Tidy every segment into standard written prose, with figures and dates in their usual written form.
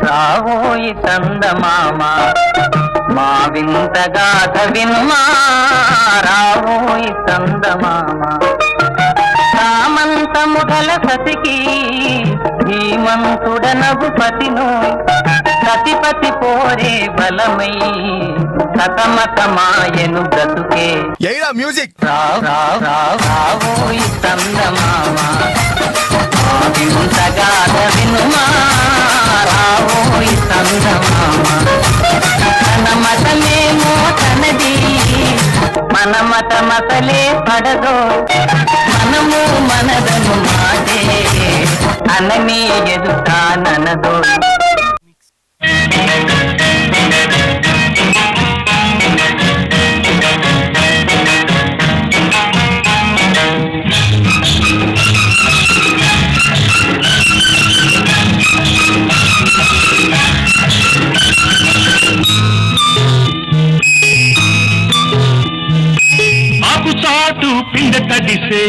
రావోయి చందమామ మా వింత గాథ వినుమా రావోయి చందమామ సామంతముగల సతికి ధీమంతుడనగు పతిను సతిపతి పోరే బలమై సతమతమాయను బ్రతుకే మ్యూజిక్ రావోయి చందమామ మా వింత గాథ వినుమా రావోయి చందమామ తన మతలేమో తనది మన మత మతలే పడదో మనము మనదను మాటే అనని ఎదుటాననదో ఆకుచాటు పిండ తడిసే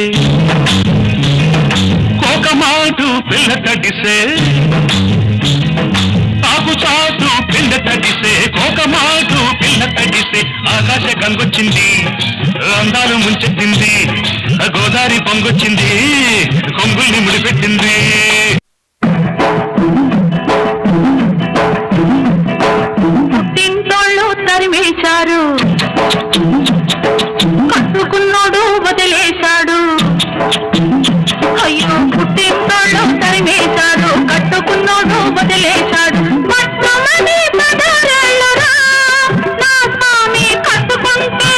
కోకమాటు పిల్ల తడిసే ఆకుచాటు పిండ తడిసే కోకమాటు పిల్ల తడిసే ఆకాశ గంగొచ్చింది అందాలు ముంచెత్తింది గోదావరి పొంగొచ్చింది కొంగుల్ని ముడిపెట్టింది పుట్టింటోళ్ళు తరిమేశారు కట్టుకున్నోడు వదిలేశాడు అయ్యో పుట్టింటోళ్ళు తరిమేశాడు కట్టుకున్నోడు వదిలేశాడు మొట్టమొదటి పదరేళ్ళరా నా స్వామి కట్టుకుంటే